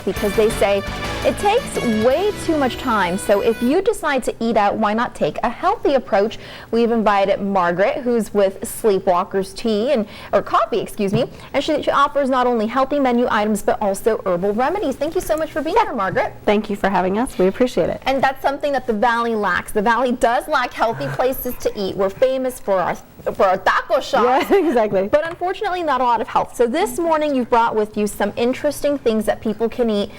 because they say it takes way too much time. So if you decide to eat out, why not take a healthy approach? We've invited Margaret, who's with Sleepwalkers Coffee, excuse me, and she offers not only healthy menu items but also herbal remedies. Thank you so much for being here, Margaret. Thank you for having us. We appreciate it. And that's something that the Valley lacks. The Valley does lack healthy places to eat. We're famous for our taco shops. Yeah, exactly. But unfortunately not a lot of health. So this morning you've brought with you some interesting things that people can eat,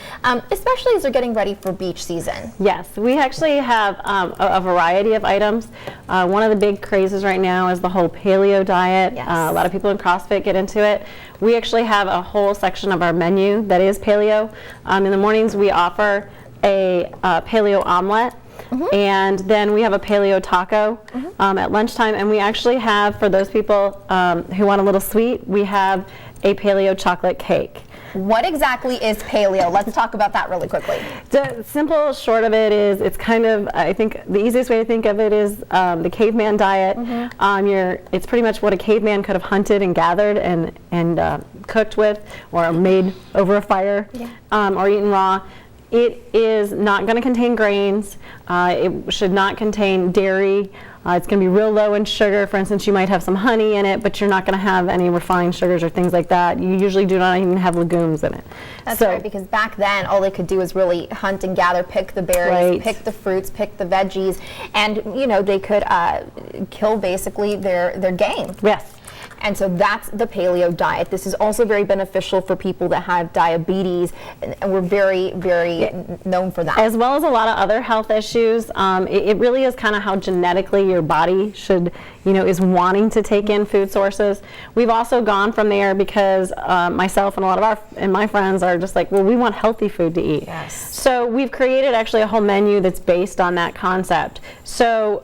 especially as they're getting ready for beach season. Yes, we actually have a variety of items. One of the big crazes right now is the whole paleo diet. Yes. A lot of people in CrossFit get into it. We actually have a whole section of our menu that is paleo. In the mornings we offer a paleo omelet. Mm-hmm. And then we have a paleo taco at lunchtime, and we actually have, for those people who want a little sweet, we have a paleo chocolate cake. What exactly is paleo? Let's talk about that really quickly. The simple short of it is, it's kind of, I think the easiest way to think of it is the caveman diet. Mm-hmm. It's pretty much what a caveman could have hunted and gathered and cooked with, or made over a fire, or eaten raw. It is not going to contain grains. It should not contain dairy. It's going to be real low in sugar. For instance, you might have some honey in it, but you're not going to have any refined sugars or things like that. You usually do not even have legumes in it. That's right, because back then all they could do was really hunt and gather, pick the berries, pick the fruits, pick the veggies, and they could kill basically their game. Yes. And so that's the paleo diet. This is also very beneficial for people that have diabetes, and we're very, very known for that. As well as a lot of other health issues. It really is kind of how genetically your body should, is wanting to take in food sources. We've also gone from there because myself and a lot of my friends are just like, well, we want healthy food to eat. Yes. So we've created actually a whole menu that's based on that concept. So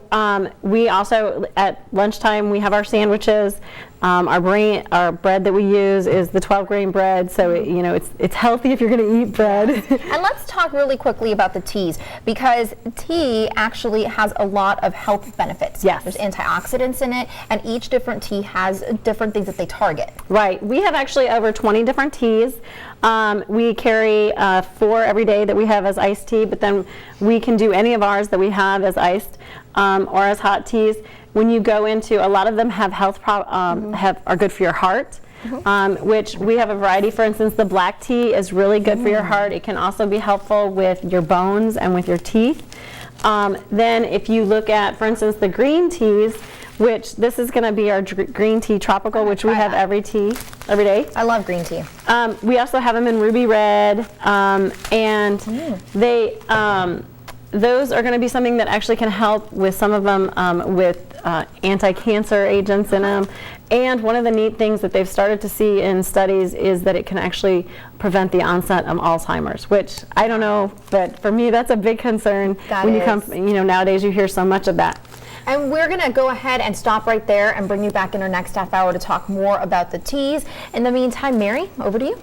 we also, at lunchtime, we have our sandwiches. Our bread that we use is the 12-grain bread, so it's healthy if you're going to eat bread. And let's talk really quickly about the teas, because tea actually has a lot of health benefits. Yes. There's antioxidants in it, and each different tea has different things that they target. Right. We have actually over 20 different teas. We carry 4 every day that we have as iced tea, but then we can do any of ours that we have as iced or as hot teas. When you go into, a lot of them have health are good for your heart, which we have a variety. For instance, the black tea is really good for your heart. It can also be helpful with your bones and with your teeth. Then if you look at, for instance, the green teas, which this is going to be our green tea tropical, which we have every day. I love green tea. We also have them in ruby red, and they those are going to be something that actually can help with some of them with anti-cancer agents in them. And one of the neat things that they've started to see in studies is that it can actually prevent the onset of Alzheimer's, which I don't know, but for me that's a big concern. Nowadays you hear so much of that. And we're going to go ahead and stop right there and bring you back in our next half hour to talk more about the teas. In the meantime, Mary, over to you.